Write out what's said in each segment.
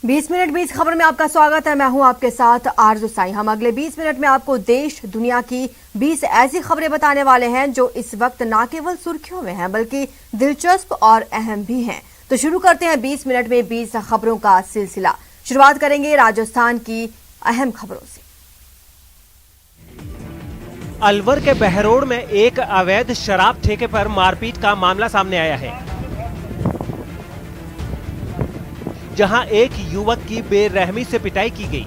20 minute 20 खबर में आपका स्वागत है। मैं हूं आपके साथ आरजू साई। हम अगले 20 मिनट में आपको देश दुनिया की 20 ऐसी खबरें बताने वाले हैं जो इस वक्त न केवल सुर्खियों में हैं बल्कि दिलचस्प और अहम भी हैं। तो शुरू करते हैं 20 मिनट में 20 खबरों का सिलसिला। शुरुआत करेंगे राजस्थान की अहम खबरों से। अलवर के बहरोड में एक अवैध शराब ठेके पर मारपीट का मामला सामने आया है, जहां एक युवक की बेरहमी से पिटाई की गई।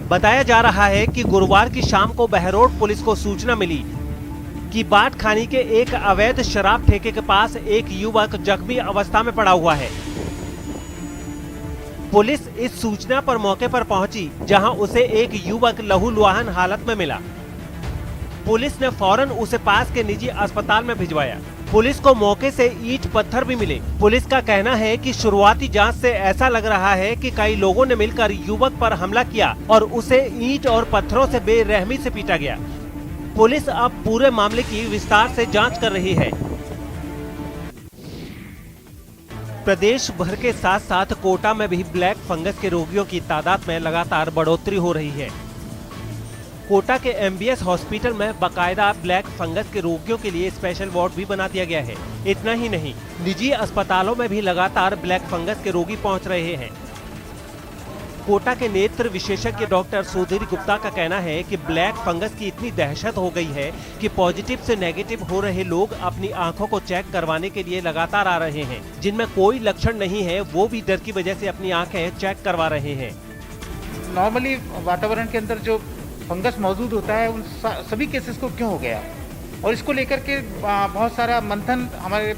बताया जा रहा है कि गुरुवार की शाम को बहरोड पुलिस को सूचना मिली कि बाटखानी के एक अवैध शराब ठेके के पास एक युवक जख्मी अवस्था में पड़ा हुआ है। पुलिस इस सूचना पर मौके पर पहुंची, जहां उसे एक युवक लहूलुहान हालत में मिला। पुलिस ने फौरन उसे पास के निजी अस्पताल में भिजवाया। पुलिस को मौके से ईंट पत्थर भी मिले। पुलिस का कहना है कि शुरुआती जांच से ऐसा लग रहा है कि कई लोगों ने मिलकर युवक पर हमला किया और उसे ईंट और पत्थरों से बेरहमी से पीटा गया। पुलिस अब पूरे मामले की विस्तार से जांच कर रही है। प्रदेश भर के साथ साथ कोटा में भी ब्लैक फंगस के रोगियों की तादाद में लगातार बढ़ोतरी हो रही है। कोटा के MBS हॉस्पिटल में बकायदा ब्लैक फंगस के रोगियों के लिए स्पेशल वार्ड भी बना दिया गया है। इतना ही नहीं, निजी अस्पतालों में भी लगातार ब्लैक फंगस के रोगी पहुंच रहे हैं। कोटा के नेत्र विशेषज्ञ डॉक्टर सुधीर गुप्ता का कहना है कि ब्लैक फंगस की इतनी दहशत हो गई है कि पॉजिटिव से नेगेटिव हो रहे लोग अपनी आंखों को चेक करवाने के लिए लगातार आ रहे हैं। जिनमें कोई लक्षण नहीं है वो भी डर की वजह से अपनी आंखें चेक करवा रहे हैं। नॉर्मली वातावरण के अंदर जो फंगस मौजूद होता है उन सभी केसेस को क्यों हो गया, और इसको लेकर के बहुत सारा मंथन हमारे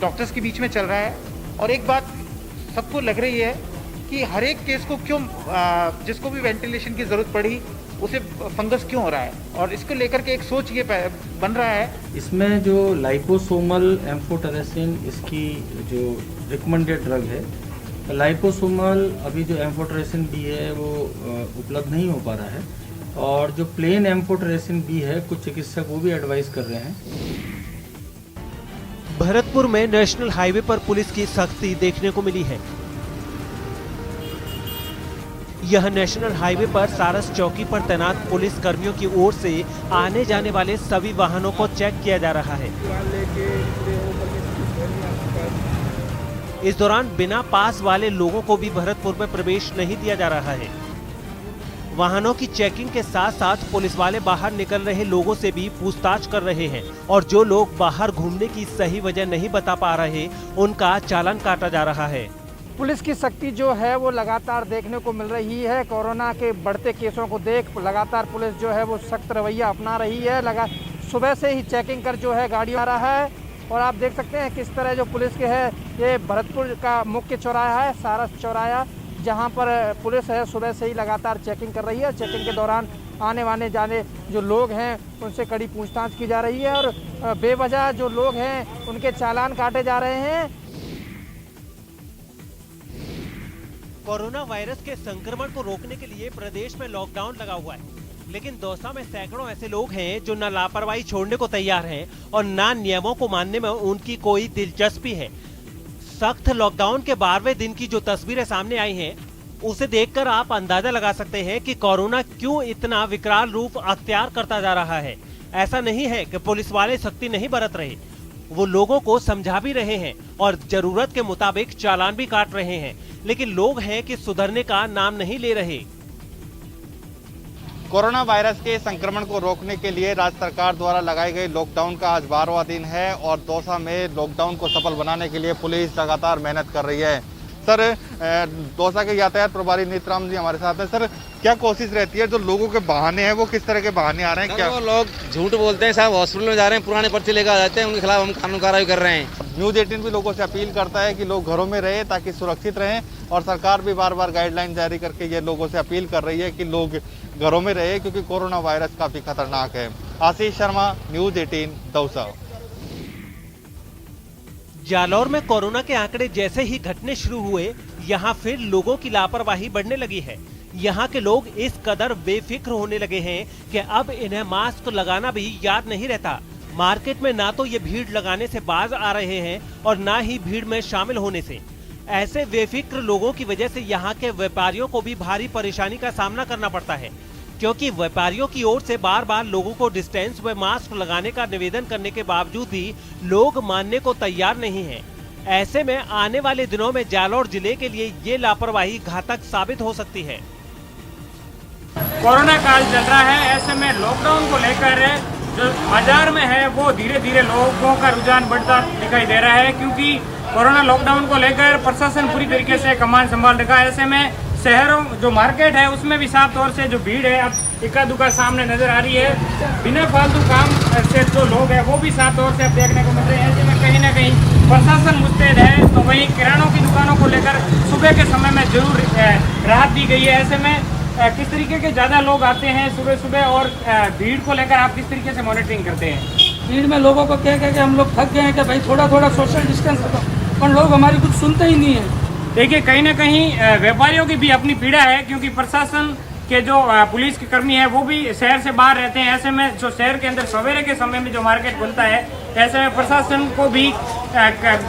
डॉक्टर्स के बीच में चल रहा है। और एक बात सबको लग रही है कि हर एक केस को क्यों, जिसको भी वेंटिलेशन की ज़रूरत पड़ी उसे फंगस क्यों हो रहा है, और इसको लेकर के एक सोच ये बन रहा है। इसमें जो लाइपोसोमल एम्फोटेरेसिन इसकी जो रिकमेंडेड ड्रग है, लाइपोसोमल अभी जो एम्फोटेरेसिन बी है वो उपलब्ध नहीं हो पा रहा है, और जो प्लेन एम्फोटेरेसिन बी है कुछ चिकित्सक वो भी एडवाइस कर रहे हैं। भरतपुर में नेशनल हाईवे पर पुलिस की सख्ती देखने को मिली है। यह नेशनल हाईवे पर सारस चौकी पर तैनात पुलिस कर्मियों की ओर से आने जाने वाले सभी वाहनों को चेक किया जा रहा है। इस दौरान बिना पास वाले लोगों को भी भरतपुर में प्रवेश नहीं दिया जा रहा है। वाहनों की चेकिंग के साथ साथ पुलिस वाले बाहर निकल रहे लोगों से भी पूछताछ कर रहे हैं, और जो लोग बाहर घूमने की सही वजह नहीं बता पा रहे उनका चालान काटा जा रहा है। पुलिस की सख्ती जो है वो लगातार देखने को मिल रही है। कोरोना के बढ़ते केसों को देख लगातार पुलिस जो है वो सख्त रवैया अपना रही है। सुबह से ही चेकिंग कर जो है गाड़ियों आ रहा है, और आप देख सकते हैं किस तरह जो पुलिस के है, ये भरतपुर का मुख्य चौराहा है, सारस चौराहा, जहां पर पुलिस है सुबह से ही लगातार चेकिंग कर रही है। चेकिंग के दौरान आने वाने जाने जो लोग हैं उनसे कड़ी पूछताछ की जा रही है, और बेवजह जो लोग हैं उनके चालान काटे जा रहे हैं। कोरोना वायरस के संक्रमण को रोकने के लिए प्रदेश में लॉकडाउन लगा हुआ है, लेकिन दौसा में सैकड़ों ऐसे लोग हैं जो न लापरवाही छोड़ने को तैयार हैं और न नियमों को मानने में उनकी कोई दिलचस्पी है। सख्त लॉकडाउन के 12वें दिन की जो तस्वीरें सामने आई हैं, उसे देखकर आप अंदाजा लगा सकते हैं कि कोरोना क्यों इतना विकराल रूप अख्तियार करता जा रहा है। ऐसा नहीं है कि पुलिस वाले सख्ती नहीं बरत रहे, वो लोगों को समझा भी रहे हैं और जरूरत के मुताबिक चालान भी काट रहे हैं, लेकिन लोग हैं कि सुधरने का नाम नहीं ले रहे। कोरोना वायरस के संक्रमण को रोकने के लिए राज्य सरकार द्वारा लगाई गई लॉकडाउन का आज 12वां दिन है, और दौसा में लॉकडाउन को सफल बनाने के लिए पुलिस लगातार मेहनत कर रही है। सर, दौसा के यातायात प्रभारी नेत्राम जी हमारे साथ हैं। सर, क्या कोशिश रहती है, जो लोगों के बहाने हैं वो किस तरह के बहाने आ रहे हैं? क्या वो लोग झूठ बोलते हैं, साहब हॉस्पिटल में जा रहे हैं, पुराने पर्चे लेकर आ जाते हैं, उनके खिलाफ हम कानून कार्रवाई कर रहे हैं। न्यूज़ 18 भी लोगों से अपील करता है कि लोग घरों में रहे ताकि सुरक्षित रहें, और सरकार भी बार बार गाइडलाइन जारी करके ये लोगों से अपील कर रही है कि लोग घरों में रहे, क्योंकि कोरोना वायरस काफी खतरनाक है। आशीष शर्मा, न्यूज़ 18 दौसा। जालौर में कोरोना के आंकड़े जैसे ही घटने शुरू हुए, यहाँ फिर लोगों की लापरवाही बढ़ने लगी है। यहाँ के लोग इस कदर बेफिक्र होने लगे हैं कि अब इन्हें मास्क लगाना भी याद नहीं रहता। मार्केट में ना तो ये भीड़ लगाने से बाज आ रहे हैं और ना ही भीड़ में शामिल होने से। ऐसे बेफिक्र लोगों की वजह से यहाँ के व्यापारियों को भी भारी परेशानी का सामना करना पड़ता है, क्योंकि व्यापारियों की ओर से बार बार लोगों को डिस्टेंस व मास्क लगाने का निवेदन करने के बावजूद भी लोग मानने को तैयार नहीं हैं। ऐसे में आने वाले दिनों में जालौर जिले के लिए ये लापरवाही घातक साबित हो सकती है। कोरोना काल चल रहा है, ऐसे में लॉकडाउन को लेकर जो बाजार में है वो धीरे धीरे लोगों का रुझान बढ़ता दिखाई दे रहा है, क्योंकि कोरोना लॉकडाउन को लेकर प्रशासन पूरी तरीके से कमान संभाल रखा है। ऐसे में शहरों जो मार्केट है उसमें भी साफ तौर से जो भीड़ है अब इक्का दुक्का सामने नजर आ रही है। बिना फालतू काम से जो लोग हैं वो भी साफ तौर से अब देखने को मिल रहे हैं। ऐसे में कहीं ना कहीं प्रशासन मुस्तैद है, तो वहीं किरानों की दुकानों को लेकर सुबह के समय में जरूर राहत दी गई है। ऐसे में किस तरीके के ज़्यादा लोग आते हैं सुबह सुबह, और भीड़ को लेकर आप किस तरीके से मॉनिटरिंग करते हैं? भीड़ में लोगों को कह के हम लोग थक गए हैं कि भाई थोड़ा थोड़ा सोशल डिस्टेंस रखो, पर लोग हमारी कुछ सुनते ही नहीं है। देखिए, कहीं ना कहीं व्यापारियों की भी अपनी पीड़ा है, क्योंकि प्रशासन के जो पुलिस के कर्मी है वो भी शहर से बाहर रहते हैं। ऐसे में जो शहर के अंदर सवेरे के समय में जो मार्केट खुलता है, ऐसे में प्रशासन को भी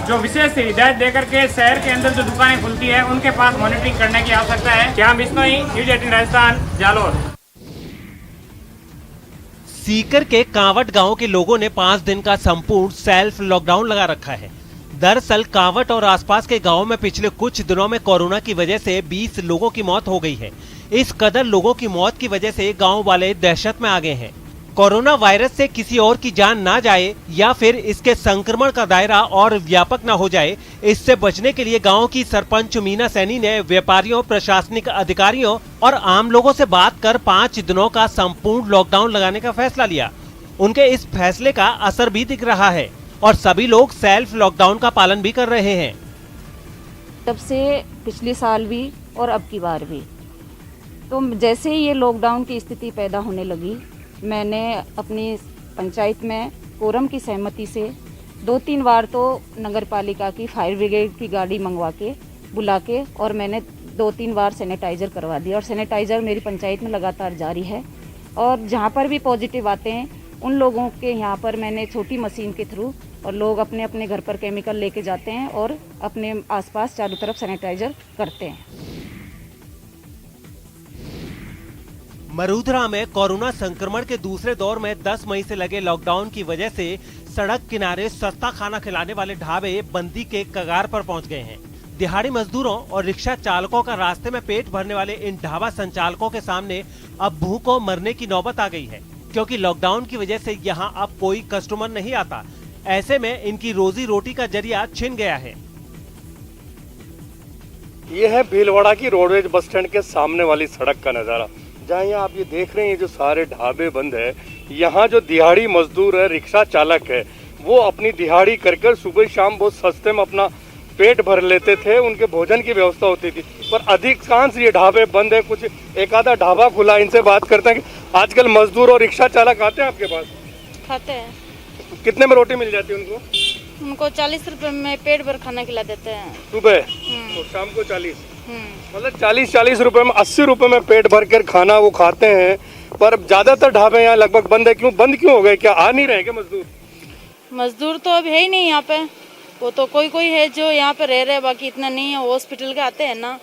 जो विशेष हिदायत देकर के शहर के अंदर जो दुकानें खुलती है उनके पास मॉनिटरिंग करने की आवश्यकता है। क्या बिश्नोई, न्यूज़ 18 राजस्थान, जालौर। सीकर के कांवट गांव के लोगों ने 5 दिन का संपूर्ण सेल्फ लॉकडाउन लगा रखा है। दरअसल कांवट और आसपास के गांवों में पिछले कुछ दिनों में कोरोना की वजह से 20 लोगों की मौत हो गई है। इस कदर लोगों की मौत की वजह से गांव वाले दहशत में आ गए हैं। कोरोना वायरस से किसी और की जान ना जाए या फिर इसके संक्रमण का दायरा और व्यापक ना हो जाए, इससे बचने के लिए गांव की सरपंच मीना सैनी ने व्यापारियों, प्रशासनिक अधिकारियों और आम लोगों से बात कर 5 दिनों का संपूर्ण लॉकडाउन लगाने का फैसला लिया। उनके इस फैसले का असर भी दिख रहा है और सभी लोग सेल्फ लॉकडाउन का पालन भी कर रहे हैं। तब से पिछले साल भी और अब की बार भी, तो जैसे ही ये लॉकडाउन की स्थिति पैदा होने लगी, मैंने अपनी पंचायत में कोरम की सहमति से 2-3 बार तो नगर पालिका की फायर ब्रिगेड की गाड़ी मंगवा के बुला के, और मैंने 2-3 बार सैनिटाइज़र करवा दिया। और सैनिटाइज़र मेरी पंचायत में लगातार जारी है, और जहाँ पर भी पॉजिटिव आते हैं उन लोगों के यहाँ पर मैंने छोटी मशीन के थ्रू, और लोग अपने अपने घर पर केमिकल लेके जाते हैं और अपने आसपास चारों तरफ सैनिटाइज़र करते हैं। मरूधरा में कोरोना संक्रमण के दूसरे दौर में 10 मई से लगे लॉकडाउन की वजह से सड़क किनारे सस्ता खाना खिलाने वाले ढाबे बंदी के कगार पर पहुंच गए हैं। दिहाड़ी मजदूरों और रिक्शा चालकों का रास्ते में पेट भरने वाले इन ढाबा संचालकों के सामने अब भूखों मरने की नौबत आ गई है, क्योंकि लॉकडाउन की वजह से यहां अब कोई कस्टमर नहीं आता। ऐसे में इनकी रोजी रोटी का जरिया छिन गया है। ये है भीलवाड़ा की रोडवेज बस स्टैंड के सामने वाली सड़क का नज़ारा, जहाँ यहाँ आप ये देख रहे हैं जो सारे ढाबे बंद है। यहाँ जो दिहाड़ी मजदूर है, रिक्शा चालक है, वो अपनी दिहाड़ी कर सुबह शाम बहुत सस्ते में अपना पेट भर लेते थे, उनके भोजन की व्यवस्था होती थी। पर अधिकांश ये ढाबे बंद है, कुछ एक आधा ढाबा खुला। इनसे बात करते हैं कि आजकल मजदूर और रिक्शा चालक आते हैं आपके पास? खाते हैं। कितने में रोटी मिल जाती है उनको? उनको 40 रुपए में पेट भर खाना खिला देते हैं सुबह, तो शाम को 40। मतलब 40 रुपए में 80 रुपए में पेट भर कर खाना वो खाते हैं। पर ज्यादातर ढाबे यहाँ लगभग बंद है। क्यों बंद क्यों हो गए? क्या आ नहीं रहे क्या मजदूर? मजदूर तो अब है ही नहीं यहाँ पे। वो तो कोई कोई है जो यहाँ पे रह रहे हैं, बाकी इतना नहीं है। हॉस्पिटल के आते हैं ना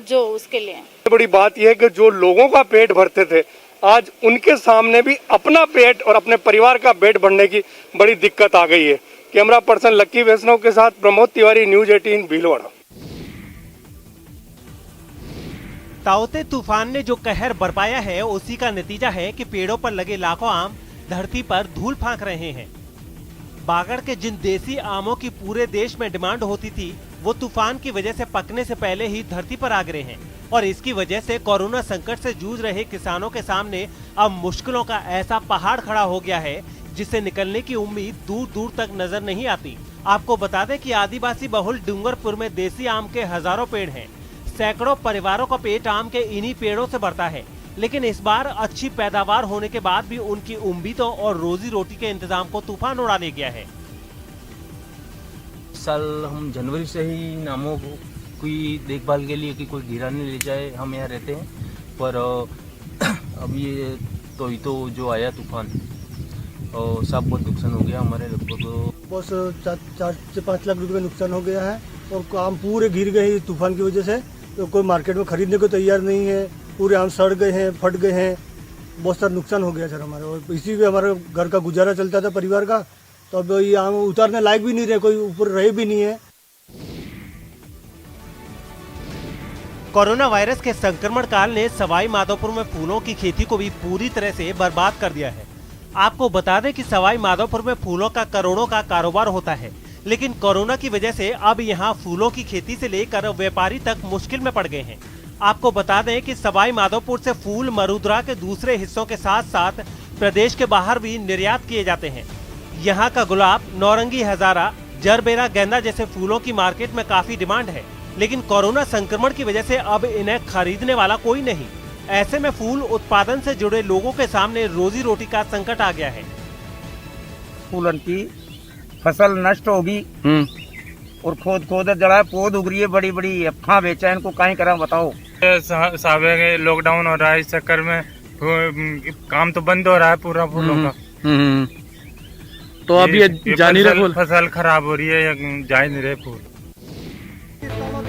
जो, उसके लिए। बड़ी बात यह है कि जो लोगों का पेट भरते थे, आज उनके सामने भी अपना पेट और अपने परिवार का पेट भरने की बड़ी दिक्कत आ गई है। कैमरा पर्सन लक्की वैष्णव के साथ प्रमोद तिवारी, न्यूज़ 18 भीलवाड़ा। ताउते तूफान ने जो कहर बरपाया है, उसी का नतीजा है कि पेड़ों पर लगे लाखों आम धरती पर धूल फांक रहे हैं। बागड़ के जिन देसी आमों की पूरे देश में डिमांड होती थी, वो तूफान की वजह से पकने से पहले ही धरती पर आ गिरे हैं, और इसकी वजह से कोरोना संकट से जूझ रहे किसानों के सामने अब मुश्किलों का ऐसा पहाड़ खड़ा हो गया है जिससे निकलने की उम्मीद दूर दूर तक नजर नहीं आती। आपको बता दें कि आदिवासी बहुल डूंगरपुर में देसी आम के हजारों पेड़ हैं। सैकड़ों परिवारों का पेट आम के इन्हीं पेड़ों से भरता है, लेकिन इस बार अच्छी पैदावार होने के बाद भी उनकी उम्मीदों और रोजी रोटी के इंतजाम को तूफान उड़ा ले गया है। इस साल हम जनवरी से ही नामों को कोई देखभाल के लिए कि कोई गिराने ले जाए, हम यहाँ रहते हैं। पर अब ये तो जो आया तूफान, और सब बहुत नुकसान हो गया हमारे। लगभग बस 4 से 5 लाख रुपए का नुकसान हो गया है। और आम पूरे गिर गए हैं तूफान की वजह से। तो कोई मार्केट में खरीदने को तैयार नहीं है, पूरे आम सड़ गए हैं, फट गए हैं, बहुत सारा नुकसान हो गया सर हमारे। और इसी में हमारे घर का गुजारा चलता था परिवार का। तो अब ये आम उतारने लायक भी नहीं रहे, कोई ऊपर रहे भी नहीं है। कोरोना वायरस के संक्रमण काल ने सवाई माधोपुर में फूलों की खेती को भी पूरी तरह से बर्बाद कर दिया है। आपको बता दें कि सवाई माधोपुर में फूलों का करोड़ों का कारोबार होता है, लेकिन कोरोना की वजह से अब यहां फूलों की खेती से लेकर व्यापारी तक मुश्किल में पड़ गए हैं। आपको बता दें कि सवाई माधोपुर से फूल मरुद्रा के दूसरे हिस्सों के साथ साथ प्रदेश के बाहर भी निर्यात किए जाते हैं। यहाँ का गुलाब, नौरंगी, हजारा, जरबेरा, गेंदा जैसे फूलों की मार्केट में काफी डिमांड है, लेकिन कोरोना संक्रमण की वजह से अब इन्हें खरीदने वाला कोई नहीं। ऐसे में फूल उत्पादन से जुड़े लोगों के सामने रोजी रोटी का संकट आ गया है। फूलन की फसल नष्ट होगी और खोद जड़ा पौध उग रही है बड़ी बड़ी। अब कहाँ बेचा है इनको, कहीं करा बताओ। साहब लॉकडाउन हो रहा है, इस चक्कर में काम तो बंद हो रहा है पूरा फूलों का। तो अब ये जा नहीं रहे, फसल खराब हो रही है, जा नहीं रहे फूल।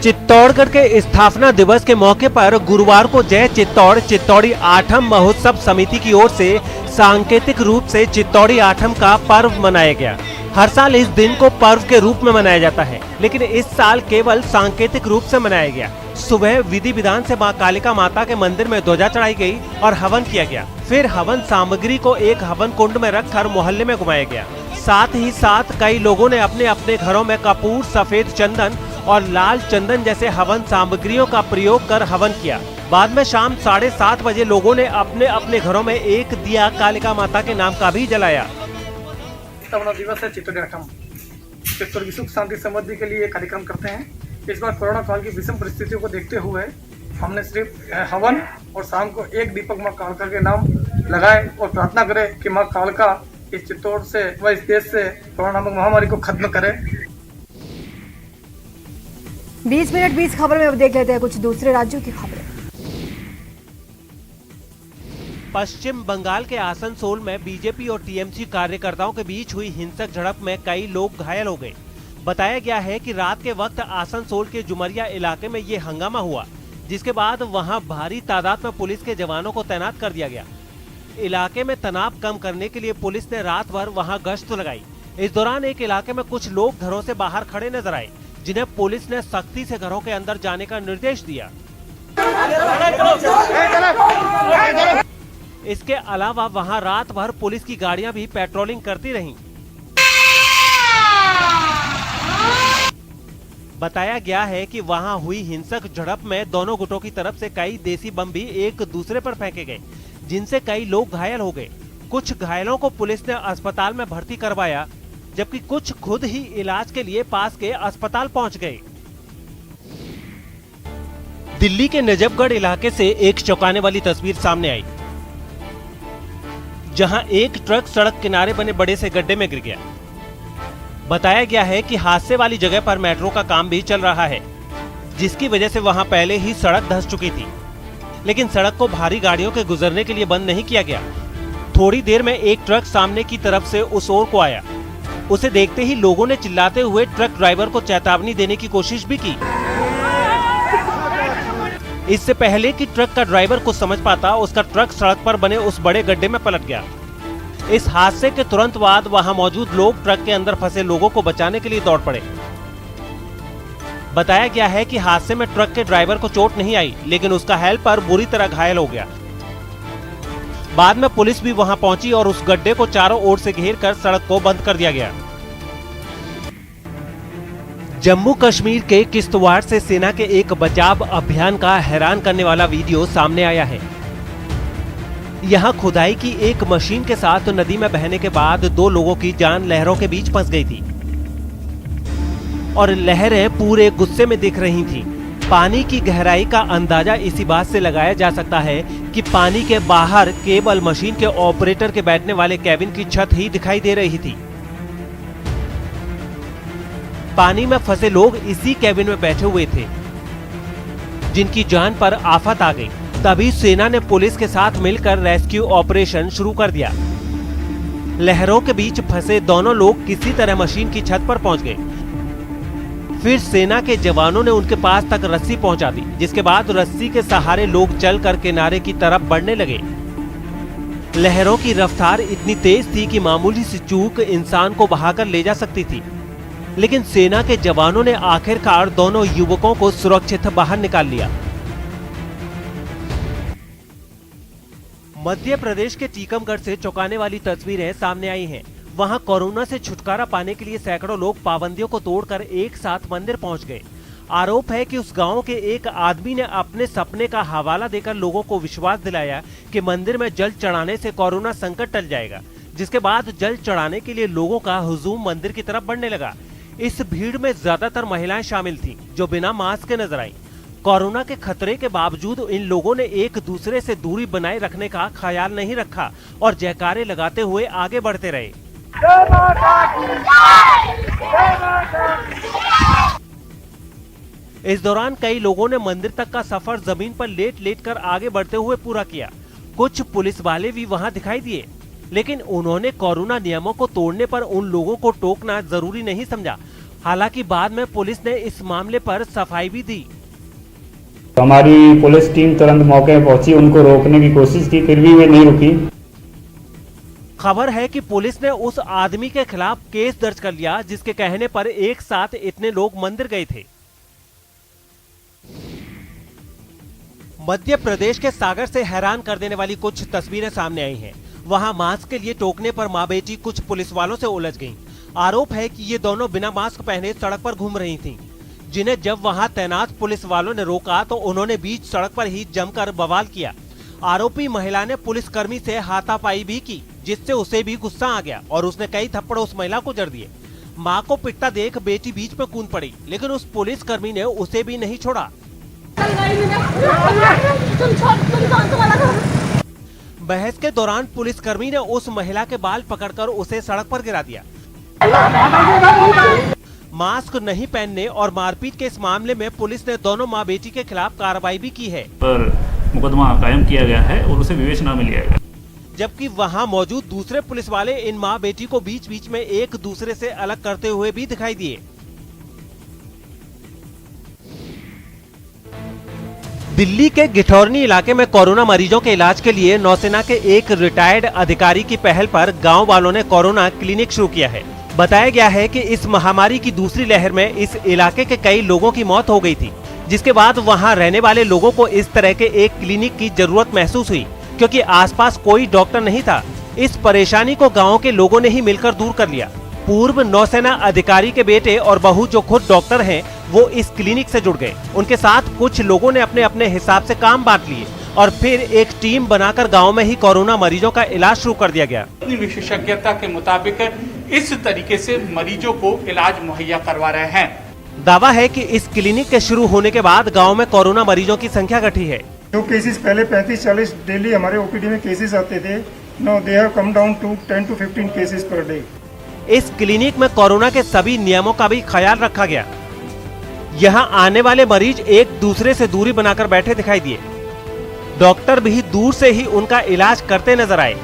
चित्तौड़गढ़ के स्थापना दिवस के मौके पर गुरुवार को जय चित्तौड़ चित्तौड़ी आठम महोत्सव समिति की ओर से सांकेतिक रूप से चित्तौड़ी आठम का पर्व मनाया गया। हर साल इस दिन को पर्व के रूप में मनाया जाता है, लेकिन इस साल केवल सांकेतिक रूप से मनाया गया। सुबह विधि विधान से मां कालिका माता के मंदिर में ध्वजा चढ़ाई गई और हवन किया गया। फिर हवन सामग्री को एक हवन कुंड में रखकर मोहल्ले में घुमाया गया। साथ ही साथ कई लोगों ने अपने अपने घरों में कपूर, सफेद चंदन और लाल चंदन जैसे हवन सामग्रियों का प्रयोग कर हवन किया। बाद में शाम 7:30 बजे लोगों ने अपने अपने घरों में एक दिया कालिका माता के नाम का भी जलाया। स्थापना दिवस है चित्तौड़ आठम। चित्तौड़ की सुख शांति समृद्धि के लिए कार्यक्रम करते हैं। इस बार कोरोना काल की विषम परिस्थितियों को देखते हुए हमने सिर्फ हवन और शाम को एक दीपक माँ कालका के नाम लगाए और प्रार्थना करें कि माँ कालका इस चित्तौड़ से व इस देश से कोरोना नामक महामारी को खत्म करे। 20 मिनट 20 खबर में अब देख लेते हैं कुछ दूसरे राज्यों की खबरें। पश्चिम बंगाल के आसनसोल में बीजेपी और टीएमसी कार्यकर्ताओं के बीच हुई हिंसक झड़प में कई लोग घायल हो गए। बताया गया है कि रात के वक्त आसनसोल के जुमरिया इलाके में ये हंगामा हुआ, जिसके बाद वहां भारी तादाद में पुलिस के जवानों को तैनात कर दिया गया। इलाके में तनाव कम करने के लिए पुलिस ने रात भर वहां गश्त लगाई। इस दौरान एक इलाके में कुछ लोग घरों से बाहर खड़े नजर आए, जिन्हें पुलिस ने सख्ती से घरों के अंदर जाने का निर्देश दिया। इसके अलावा वहां रात भर पुलिस की गाड़ियां भी पेट्रोलिंग करती रहीं। बताया गया है कि वहां हुई हिंसक झड़प में दोनों गुटों की तरफ से कई देसी बम भी एक दूसरे पर फेंके गए, जिनसे कई लोग घायल हो गए। कुछ घायलों को पुलिस ने अस्पताल में भर्ती करवाया, जबकि कुछ खुद ही इलाज के लिए पास के अस्पताल पहुंच गए। दिल्ली के नजफगढ़ इलाके से एक चौंकाने वाली तस्वीर सामने आई, जहां एक ट्रक सड़क किनारे बने बड़े से गड्ढे में गिर गया। बताया गया है कि हादसे वाली जगह पर मेट्रो का काम भी चल रहा है, जिसकी वजह से वहां पहले ही सड़क धंस चुकी थी, लेकिन सड़क को भारी गाड़ियों के गुजरने के लिए बंद नहीं किया गया। थोड़ी देर में एक ट्रक सामने की तरफ से उस ओर को आया। उसे देखते ही लोगों ने चिल्लाते हुए ट्रक ड्राइवर को चेतावनी देने की कोशिश भी की। इससे पहले कि ट्रक का ड्राइवर कुछ समझ पाता, उसका ट्रक सड़क पर बने उस बड़े गड्ढे में पलट गया। इस हादसे के तुरंत बाद वहां मौजूद लोग ट्रक के अंदर फंसे लोगों को बचाने के लिए दौड़ पड़े। बताया गया है कि हादसे में ट्रक के ड्राइवर को चोट नहीं आई, लेकिन उसका हेल्पर बुरी तरह घायल हो गया। बाद में पुलिस भी वहां पहुंची और उस गड्ढे को चारों ओर से घेर कर सड़क को बंद कर दिया गया। जम्मू कश्मीर के किश्तवाड़ से सेना के एक बचाव अभियान का हैरान करने वाला वीडियो सामने आया है। यहां खुदाई की एक मशीन के साथ नदी में बहने के बाद 2 लोगों की जान लहरों के बीच फंस गई थी और लहरें पूरे गुस्से में दिख रही थीं। पानी की गहराई का अंदाजा इसी बात से लगाया जा सकता है कि पानी के बाहर केवल मशीन के ऑपरेटर के बैठने वाले केबिन की छत ही दिखाई दे रही थी। पानी में फंसे लोग इसी केबिन में बैठे हुए थे, जिनकी जान पर आफत आ गई। तभी सेना ने पुलिस के साथ मिलकर रेस्क्यू ऑपरेशन शुरू कर दिया। लहरों के बीच फंसे दोनों लोग किसी तरह मशीन की छत पर पहुंच गए। फिर सेना के जवानों ने उनके पास तक रस्सी पहुंचा दी, जिसके बाद रस्सी के सहारे लोग चलकर किनारे की तरफ बढ़ने लगे। लहरों की रफ्तार इतनी तेज थी कि मामूली सी चूक इंसान को बहाकर ले जा सकती थी, लेकिन सेना के जवानों ने आखिरकार दोनों युवकों को सुरक्षित बाहर निकाल लिया। मध्य प्रदेश के टीकमगढ़ से चौंकाने वाली तस्वीरें सामने आई हैं। वहां कोरोना से छुटकारा पाने के लिए सैकड़ों लोग पाबंदियों को तोड़कर एक साथ मंदिर पहुंच गए। आरोप है कि उस गांव के एक आदमी ने अपने सपने का हवाला देकर लोगों को विश्वास दिलाया कि मंदिर में जल चढ़ाने से कोरोना संकट टल जाएगा, जिसके बाद जल चढ़ाने के लिए लोगों का हुजूम मंदिर की तरफ बढ़ने लगा। इस भीड़ में ज्यादातर महिलाएं शामिल थीं, जो बिना मास्क के नजर आईं। कोरोना के खतरे के बावजूद इन लोगों ने एक दूसरे से दूरी बनाए रखने का ख्याल नहीं रखा और जयकारे लगाते हुए आगे बढ़ते रहे। इस दौरान कई लोगों ने मंदिर तक का सफर जमीन पर लेट लेट कर आगे बढ़ते हुए पूरा किया। कुछ पुलिस वाले भी वहां दिखाई दिए, लेकिन उन्होंने कोरोना नियमों को तोड़ने पर उन लोगों को टोकना जरूरी नहीं समझा। हालांकि बाद में पुलिस ने इस मामले पर सफाई भी दी। हमारी पुलिस टीम तुरंत मौके पर पहुंची, उनको रोकने की कोशिश की, फिर भी वे नहीं रुकी। खबर है कि पुलिस ने उस आदमी के खिलाफ केस दर्ज कर लिया, जिसके कहने पर एक साथ इतने लोग मंदिर गए थे। मध्य प्रदेश के सागर से हैरान कर देने वाली कुछ तस्वीरें सामने आई हैं। वहां मास्क के लिए टोकने पर मां बेटी कुछ पुलिस वालों से उलझ गईं। आरोप है कि ये दोनों बिना मास्क पहने सड़क पर घूम रही थीं, जिन्हें जब वहां तैनात पुलिस वालों ने रोका तो उन्होंने बीच सड़क पर ही जमकर बवाल किया। आरोपी महिला ने पुलिसकर्मी से हाथापाई भी की, जिससे उसे भी गुस्सा आ गया और उसने कई थप्पड़ उस महिला को जड़ दिए। मां को पिटता देख बेटी बीच में कूद पड़ी, लेकिन उस पुलिसकर्मी ने उसे भी नहीं छोड़ा। बहस के दौरान पुलिसकर्मी ने उस महिला के बाल पकड़कर उसे सड़क पर गिरा दिया। मास्क नहीं पहनने और मारपीट के इस मामले में पुलिस ने दोनों मां बेटी के खिलाफ कार्रवाई भी की है, पर मुकदमा कायम किया गया है और उसे विवेचना में लिया गया। जबकि वहां मौजूद दूसरे पुलिस वाले इन मां बेटी को बीच बीच में एक दूसरे से अलग करते हुए भी दिखाई दिए। दिल्ली के गिठौरनी इलाके में कोरोना मरीजों के इलाज के लिए नौसेना के एक रिटायर्ड अधिकारी की पहल पर गांव वालों ने कोरोना क्लिनिक शुरू किया है। बताया गया है कि इस महामारी की दूसरी लहर में इस इलाके के कई लोगों की मौत हो गई थी, जिसके बाद वहां रहने वाले लोगों को इस तरह के एक क्लिनिक की जरूरत महसूस हुई, क्योंकि आसपास कोई डॉक्टर नहीं था। इस परेशानी को गाँव के लोगों ने ही मिलकर दूर कर लिया। पूर्व नौसेना अधिकारी के बेटे और बहू जो खुद डॉक्टर हैं, वो इस क्लिनिक से जुड़ गए। उनके साथ कुछ लोगों ने अपने अपने हिसाब से काम बांट लिए और फिर एक टीम बनाकर गांव में ही कोरोना मरीजों का इलाज शुरू कर दिया गया। अपनी विशेषज्ञता के मुताबिक इस तरीके से मरीजों को इलाज मुहैया करवा रहे हैं। दावा है कि इस क्लिनिक के शुरू होने के बाद गाँव में कोरोना मरीजों की संख्या घटी है। जो केसेस पहले 35-40 डेली हमारे ओपीडी में केसेस आते थे, now they have come down to 10 to 15 cases per day. इस क्लिनिक में कोरोना के सभी नियमों का भी ख्याल रखा गया। यहाँ आने वाले मरीज एक दूसरे से दूरी बनाकर बैठे दिखाई दिए। डॉक्टर भी दूर से ही उनका इलाज करते नजर आए।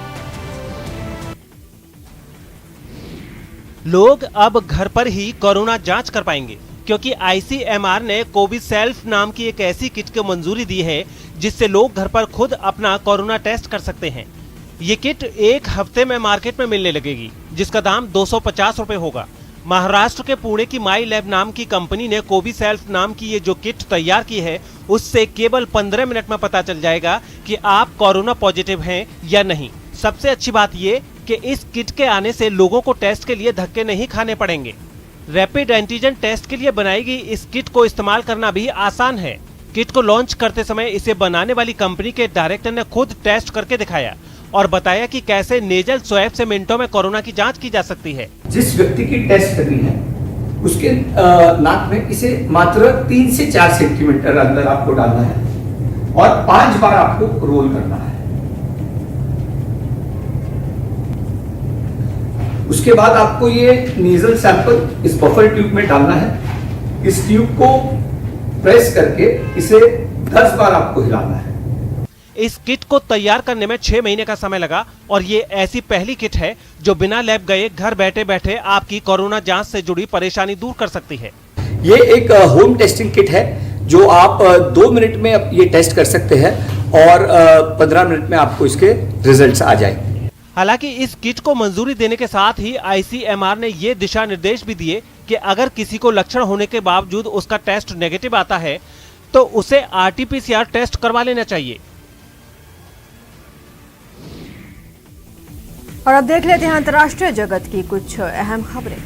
लोग अब घर पर ही कोरोना जांच कर पाएंगे, क्योंकि ICMR ने कोविसेल्फ नाम की एक ऐसी किट को मंजूरी दी है, जिससे लोग घर पर खुद अपना कोरोना टेस्ट कर सकते हैं। ये किट एक हफ्ते में मार्केट में मिलने लगेगी, जिसका दाम 250 रुपए होगा। महाराष्ट्र के पुणे की माई लैब नाम की कंपनी ने कोविसेल्फ नाम की ये जो किट तैयार की है, उससे केवल 15 मिनट में पता चल जाएगा कि आप कोरोना पॉजिटिव हैं या नहीं। सबसे अच्छी बात ये कि इस किट के आने से लोगों को टेस्ट के लिए धक्के नहीं खाने पड़ेंगे। रैपिड एंटीजन टेस्ट के लिए बनाई गई इस किट को इस्तेमाल करना भी आसान है। किट को लॉन्च करते समय इसे बनाने वाली कंपनी के डायरेक्टर ने खुद टेस्ट करके दिखाया और बताया कि कैसे नेजल स्वैब से मिनटों में कोरोना की जांच की जा सकती है। जिस व्यक्ति की टेस्ट करनी है उसके नाक में इसे मात्र 3 से 4 सेंटीमीटर अंदर आपको डालना है और 5 बार आपको रोल करना है। उसके बाद आपको ये नेजल सैंपल इस बफर ट्यूब में डालना है। इस ट्यूब को प्रेस करके इसे 10 बार आपको हिलाना है। इस किट को तैयार करने में 6 महीने का समय लगा और ये ऐसी पहली किट है जो बिना लैब गए घर बैठे बैठे आपकी कोरोना जांच से जुड़ी परेशानी दूर कर सकती है। ये एक होम टेस्टिंग किट है जो आप 2 मिनट में ये टेस्ट कर सकते हैं और 15 मिनट में आपको इसके रिजल्ट्स आ जाए। हालांकि इस किट को मंजूरी देने के साथ ही ICMR ने ये दिशा निर्देश भी दिए कि अगर किसी को लक्षण होने के बावजूद उसका टेस्ट नेगेटिव आता है तो उसे RT-PCR टेस्ट करवा लेना चाहिए। और अब देख लेते हैं अंतर्राष्ट्रीय जगत की कुछ अहम खबरें।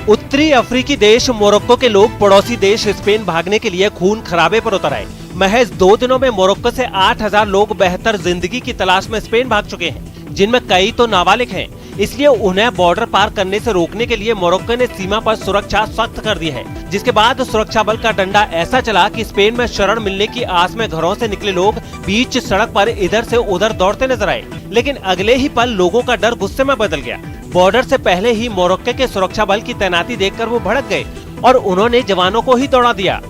उत्तरी अफ्रीकी देश मोरक्को के लोग पड़ोसी देश स्पेन भागने के लिए खून खराबे पर उतर आए। महज 2 दिनों में मोरक्को से 8000 लोग बेहतर जिंदगी की तलाश में स्पेन भाग चुके हैं, जिनमें कई तो नाबालिग हैं। इसलिए उन्हें बॉर्डर पार करने से रोकने के लिए मोरक्को ने सीमा पर सुरक्षा सख्त कर दी है, जिसके बाद सुरक्षा बल का डंडा ऐसा चला कि स्पेन में शरण मिलने की आस में घरों से निकले लोग बीच सड़क पर इधर से उधर दौड़ते नजर आए। लेकिन अगले ही पल लोगों का डर गुस्से में बदल गया। बॉर्डर से पहले ही मोरक्को के सुरक्षा बल की तैनाती देखकर वो भड़क गए और उन्होंने जवानों को ही दौड़ा दिया।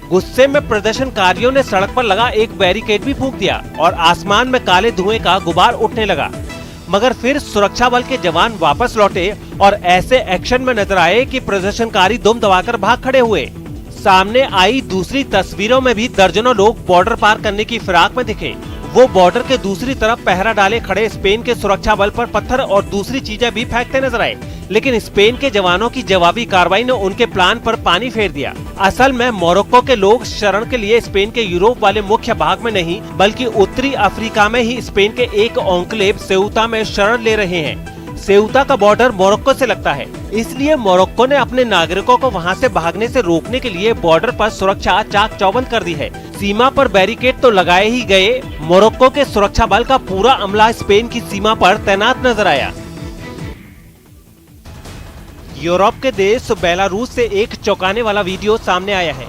गुस्से में प्रदर्शनकारियों ने सड़क पर लगा एक बैरिकेड भी फूंक दिया और आसमान में काले धुएं का गुबार उठने लगा। मगर फिर सुरक्षा बल के जवान वापस लौटे और ऐसे एक्शन में नजर आए कि प्रदर्शनकारी दुम दबाकर भाग खड़े हुए। सामने आई दूसरी तस्वीरों में भी दर्जनों लोग बॉर्डर पार करने की फिराक में दिखे। वो बॉर्डर के दूसरी तरफ पहरा डाले खड़े स्पेन के सुरक्षा बल पर पत्थर और दूसरी चीजें भी फेंकते नजर आए, लेकिन स्पेन के जवानों की जवाबी कार्रवाई ने उनके प्लान पर पानी फेर दिया। असल में मोरक्को के लोग शरण के लिए स्पेन के यूरोप वाले मुख्य भाग में नहीं बल्कि उत्तरी अफ्रीका में ही स्पेन के एक एन्क्लेव सेउता में शरण ले रहे हैं। सेउता का बॉर्डर मोरक्को से लगता है, इसलिए मोरक्को ने अपने नागरिकों को वहां से भागने से रोकने के लिए बॉर्डर पर सुरक्षा चाक चौबंद कर दी है। सीमा पर बैरिकेड तो लगाए ही गए, मोरक्को के सुरक्षा बल का पूरा अमला स्पेन की सीमा पर तैनात नजर आया। यूरोप के देश बेलारूस से एक चौंकाने वाला वीडियो सामने आया है।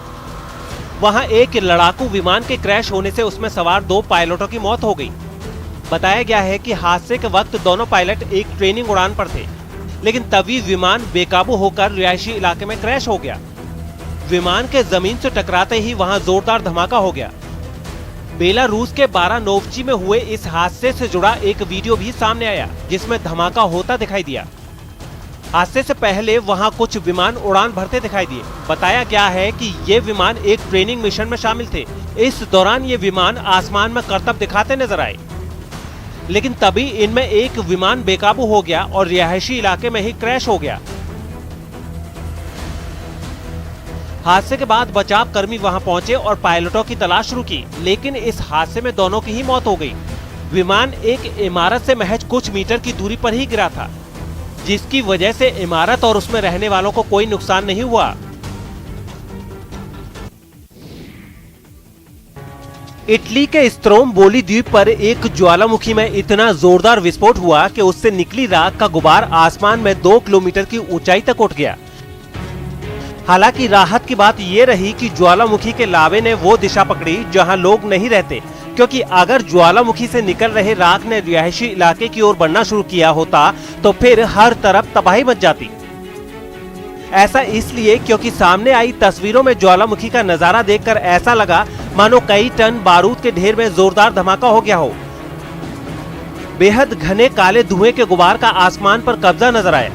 वहां एक लड़ाकू विमान के क्रैश होने से उसमें सवार 2 पायलटों की मौत हो गई। बताया गया है कि हादसे के वक्त दोनों पायलट एक ट्रेनिंग उड़ान पर थे, लेकिन तभी विमान बेकाबू होकर रिहायशी इलाके में क्रैश हो गया। विमान के जमीन से टकराते ही वहां जोरदार धमाका हो गया। बेलारूस के बारानोवची में हुए इस हादसे से जुड़ा एक वीडियो भी सामने आया, जिसमें धमाका होता दिखाई दिया। हादसे से पहले वहां कुछ विमान उड़ान भरते दिखाई दिए। बताया गया है कि ये विमान एक ट्रेनिंग मिशन में शामिल थे। इस दौरान ये विमान आसमान में करतब दिखाते नजर आए, लेकिन तभी इनमें एक विमान बेकाबू हो गया और रिहायशी इलाके में ही क्रैश हो गया। हादसे के बाद बचाव कर्मी वहां पहुंचे और पायलटों की तलाश शुरू की, लेकिन इस हादसे में दोनों की ही मौत हो गई। विमान एक इमारत से महज कुछ मीटर की दूरी पर ही गिरा था, जिसकी वजह से इमारत और उसमें रहने वालों को कोई नुकसान नहीं हुआ। इटली के स्त्रोम्बोली द्वीप पर एक ज्वालामुखी में इतना जोरदार विस्फोट हुआ कि उससे निकली राख का गुबार आसमान में 2 किलोमीटर की ऊंचाई तक उठ गया। हालांकि राहत की बात यह रही कि ज्वालामुखी के लावे ने वो दिशा पकड़ी जहां लोग नहीं रहते, क्योंकि अगर ज्वालामुखी से निकल रहे राख ने रिहायशी इलाके की ओर बढ़ना शुरू किया होता तो फिर हर तरफ तबाही मच जाती। ऐसा इसलिए क्योंकि सामने आई तस्वीरों में ज्वालामुखी का नजारा देखकर ऐसा लगा मानो कई टन बारूद के ढेर में जोरदार धमाका हो गया हो। बेहद घने काले धुएं के गुबार का आसमान पर कब्जा नजर आया,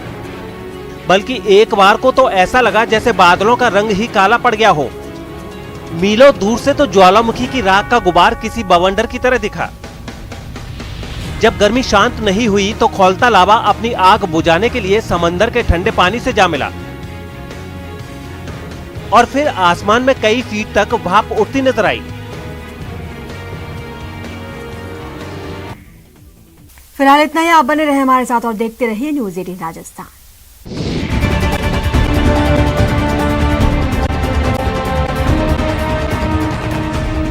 बल्कि एक बार को तो ऐसा लगा जैसे बादलों का रंग ही काला पड़ गया हो। मीलों दूर से तो ज्वालामुखी की राख का गुबार किसी बवंडर की तरह दिखा। जब गर्मी शांत नहीं हुई तो खौलता लावा अपनी आग बुझाने के लिए समंदर के ठंडे पानी से जा मिला और फिर आसमान में कई फीट तक भाप उठती नजर आई। फिलहाल इतना ही। आप बने रहे हमारे साथ और देखते रहिए न्यूज़ 18 राजस्थान।